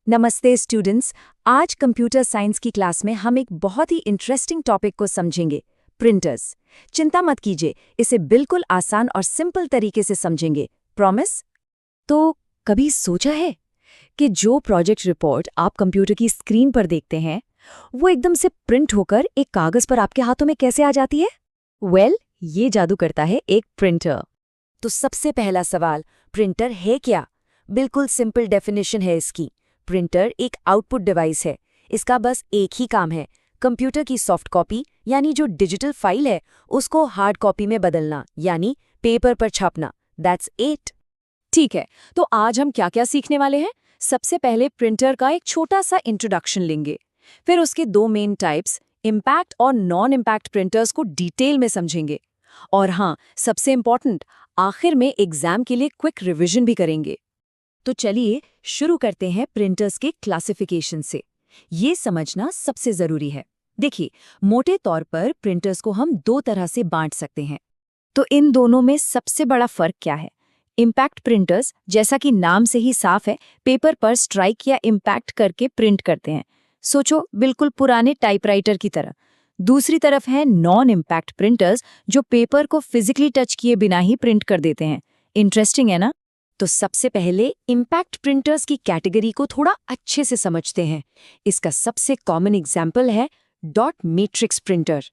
नमस्ते स्टूडेंट्स। आज computer science की क्लास में हम एक बहुत ही इंटरेस्टिंग टॉपिक को समझेंगे, प्रिंटर्स। चिंता मत कीजिए, इसे बिल्कुल आसान और सिंपल तरीके से समझेंगे, प्रॉमिस। तो कभी सोचा है कि जो प्रोजेक्ट रिपोर्ट आप कंप्यूटर की स्क्रीन पर देखते हैं वो एकदम से प्रिंट होकर एक कागज पर आपके हाथों में कैसे आ जाती है? ये जादू करता है एक प्रिंटर। तो सबसे पहला सवाल, प्रिंटर है क्या? बिल्कुल सिंपल डेफिनेशन है इसकी। प्रिंटर एक आउटपुट डिवाइस है। इसका बस एक ही काम है, कंप्यूटर की सॉफ्ट कॉपी यानी जो डिजिटल फाइल है उसको हार्ड कॉपी में बदलना, यानी पेपर पर छापना। That's it. ठीक है, तो आज हम क्या क्या सीखने वाले हैं? सबसे पहले प्रिंटर का एक छोटा सा इंट्रोडक्शन लेंगे। फिर उसके दो मेन टाइप्स, इम्पैक्ट और नॉन इम्पैक्ट प्रिंटर्स को डिटेल में समझेंगे। और हाँ, सबसे इम्पॉर्टेंट, आखिर में एग्जाम के लिए क्विक रिवीजन भी करेंगे। तो चलिए शुरू करते हैं प्रिंटर्स के क्लासिफिकेशन से। ये समझना सबसे जरूरी है। देखिए, मोटे तौर पर प्रिंटर्स को हम दो तरह से बांट सकते हैं। तो इन दोनों में सबसे बड़ा फर्क क्या है? इम्पैक्ट प्रिंटर्स, जैसा कि नाम से ही साफ है, पेपर पर स्ट्राइक या इम्पैक्ट करके प्रिंट करते हैं। सोचो, बिल्कुल पुराने टाइपराइटर की तरह। दूसरी तरफ है नॉन इम्पैक्ट प्रिंटर्स, जो पेपर को फिजिकली टच किए बिना ही प्रिंट कर देते हैं। इंटरेस्टिंग है ना? तो सबसे पहले इम्पैक्ट प्रिंटर्स की कैटेगरी को थोड़ा अच्छे से समझते हैं। इसका सबसे कॉमन एग्जाम्पल है डॉट मैट्रिक्स प्रिंटर।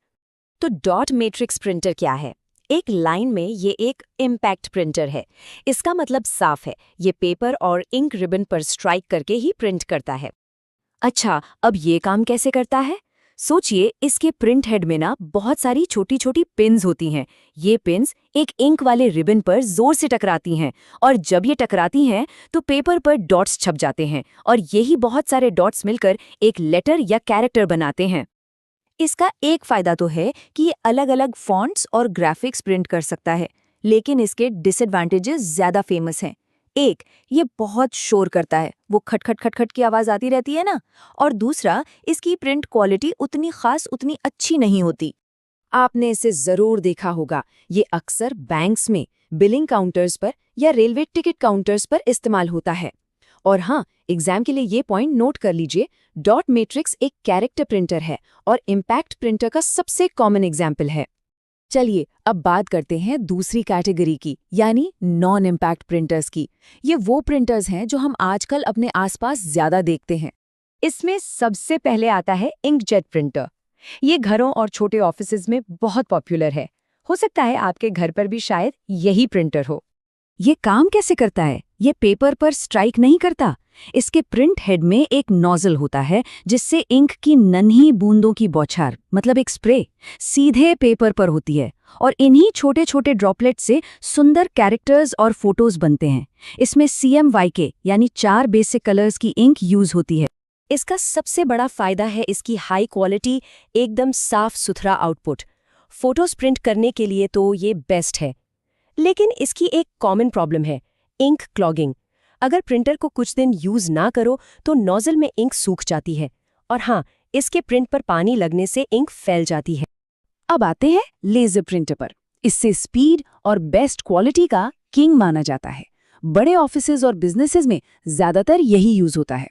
तो डॉट मैट्रिक्स प्रिंटर क्या है? एक लाइन में ये एक इम्पैक्ट प्रिंटर है। इसका मतलब साफ है, ये पेपर और इंक रिबन पर स्ट्राइक करके ही प्रिंट करता है। अच्छा, अब ये काम कैसे करता है? सोचिए, इसके प्रिंट हेड में ना बहुत सारी छोटी छोटी पिन्स होती हैं। ये पिन्स एक इंक वाले रिबन पर जोर से टकराती हैं, और जब ये टकराती हैं तो पेपर पर डॉट्स छप जाते हैं, और यही बहुत सारे डॉट्स मिलकर एक लेटर या कैरेक्टर बनाते हैं। इसका एक फायदा तो है कि ये अलग अलग फॉन्ट्स और ग्राफिक्स प्रिंट कर सकता है, लेकिन इसके डिसएडवांटेजेस ज्यादा फेमस हैं। एक, ये बहुत शोर करता है, वो खट खट खट खट की आवाज आती रहती है ना। और दूसरा, इसकी प्रिंट क्वालिटी उतनी अच्छी नहीं होती। आपने इसे जरूर देखा होगा, ये अक्सर बैंक्स में, बिलिंग काउंटर्स पर या रेलवे टिकट काउंटर्स पर इस्तेमाल होता है। और हाँ, एग्जाम के लिए ये पॉइंट नोट कर लीजिए, डॉट मैट्रिक्स एक कैरेक्टर प्रिंटर है और इम्पैक्ट प्रिंटर का सबसे कॉमन एग्जाम्पल है। चलिए अब बात करते हैं दूसरी कैटेगरी की, यानी नॉन इम्पैक्ट प्रिंटर्स की। ये वो प्रिंटर्स हैं जो हम आजकल अपने आसपास ज्यादा देखते हैं। इसमें सबसे पहले आता है इंकजेट प्रिंटर। ये घरों और छोटे ऑफिसेज में बहुत पॉपुलर है। हो सकता है आपके घर पर भी शायद यही प्रिंटर हो। ये काम कैसे करता है? ये पेपर पर स्ट्राइक नहीं करता। इसके प्रिंट हेड में एक नोजल होता है, जिससे इंक की नन्ही बूंदों की बौछार, मतलब एक स्प्रे, सीधे पेपर पर होती है, और इन्हीं छोटे छोटे ड्रॉपलेट से सुंदर कैरेक्टर्स और फोटोज बनते हैं। इसमें CMYK यानी 4 बेसिक कलर्स की इंक यूज होती है। इसका सबसे बड़ा फायदा है इसकी हाई क्वालिटी, एकदम साफ सुथरा आउटपुट। फोटोज प्रिंट करने के लिए तो ये बेस्ट है। लेकिन इसकी एक कॉमन प्रॉब्लम है, इंक क्लॉगिंग। अगर प्रिंटर को कुछ दिन यूज ना करो तो नोजल में इंक सूख जाती है, और हाँ, इसके प्रिंट पर पानी लगने से इंक फैल जाती है। अब आते हैं लेजर प्रिंटर पर। इससे स्पीड और बेस्ट क्वालिटी का किंग माना जाता है। बड़े ऑफिसेज और बिजनेसेस में ज्यादातर यही यूज होता है।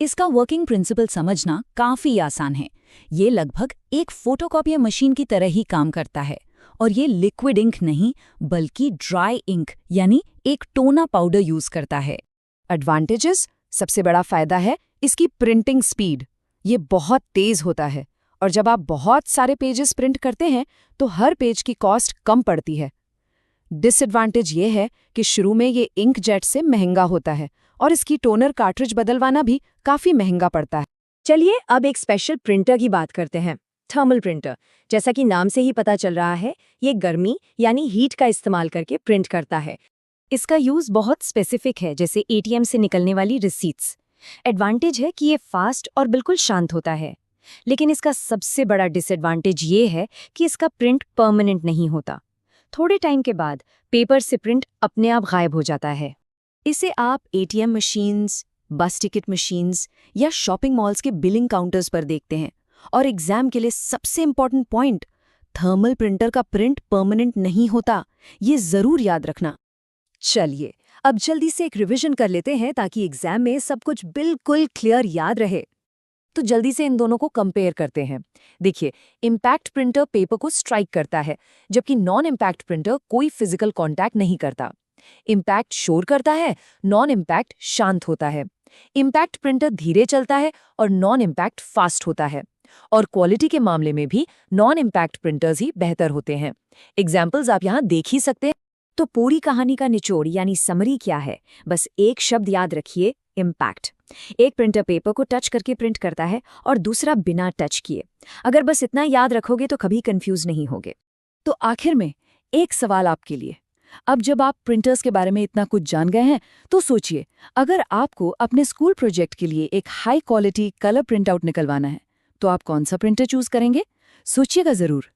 इसका वर्किंग प्रिंसिपल समझना काफी आसान है। ये लगभग एक फोटोकॉपी मशीन की तरह ही काम करता है, और ये लिक्विड इंक नहीं बल्कि ड्राई इंक यानी एक टोना पाउडर यूज करता है। एडवांटेजेस, सबसे बड़ा फायदा है इसकी प्रिंटिंग स्पीड। ये बहुत तेज होता है, और जब आप बहुत सारे पेजेस प्रिंट करते हैं तो हर पेज की कॉस्ट कम पड़ती है। डिसएडवांटेज ये है कि शुरू में ये इंकजेट से महंगा होता है, और इसकी टोनर कार्ट्रिज बदलवाना भी काफी महंगा पड़ता है। चलिए अब एक स्पेशल प्रिंटर की बात करते हैं, थर्मल प्रिंटर। जैसा कि नाम से ही पता चल रहा है, ये गर्मी यानी हीट का इस्तेमाल करके प्रिंट करता है। इसका यूज बहुत स्पेसिफिक है, जैसे ATM से निकलने वाली रिसीट्स। एडवांटेज है कि ये फास्ट और बिल्कुल शांत होता है। लेकिन इसका सबसे बड़ा डिसएडवांटेज ये है कि इसका प्रिंट परमानेंट नहीं होता। थोड़े टाइम के बाद पेपर से प्रिंट अपने आप गायब हो जाता है। इसे आप ATM मशीन्स, बस टिकट मशीन्स या शॉपिंग मॉल्स के बिलिंग काउंटर्स पर देखते हैं। और एग्जाम के लिए सबसे इंपॉर्टेंट पॉइंट, थर्मल प्रिंटर का प्रिंट परमानेंट नहीं होता, ये जरूर याद रखना। चलिए अब जल्दी से एक रिवीजन कर लेते हैं ताकि एग्जाम में सब कुछ बिल्कुल क्लियर याद रहे। तो जल्दी से इन दोनों को कंपेयर करते हैं। देखिए, इम्पैक्ट प्रिंटर पेपर को स्ट्राइक करता है, जबकि नॉन इम्पैक्ट प्रिंटर कोई फिजिकल कांटेक्ट नहीं करता। इम्पैक्ट शोर करता है, नॉन इम्पैक्ट शांत होता है। इम्पैक्ट प्रिंटर धीरे चलता है और नॉन इम्पैक्ट फास्ट होता है। और क्वालिटी के मामले में भी नॉन इम्पैक्ट प्रिंटर्स ही बेहतर होते हैं। एग्जाम्पल्स आप यहाँ देख ही सकते हैं। तो पूरी कहानी का निचोड़ यानी समरी क्या है? बस एक शब्द याद रखिए, इम्पैक्ट। एक प्रिंटर पेपर को टच करके प्रिंट करता है और दूसरा बिना टच किए। अगर बस इतना याद रखोगे तो कभी कंफ्यूज नहीं होगे। तो आखिर में एक सवाल आपके लिए। अब जब आप प्रिंटर्स के बारे में इतना कुछ जान गए हैं, तो सोचिए, अगर आपको अपने स्कूल प्रोजेक्ट के लिए एक high quality colour print out निकलवाना है, तो आप कौन सा प्रिंटर चूज करेंगे? सोचिएगा जरूर।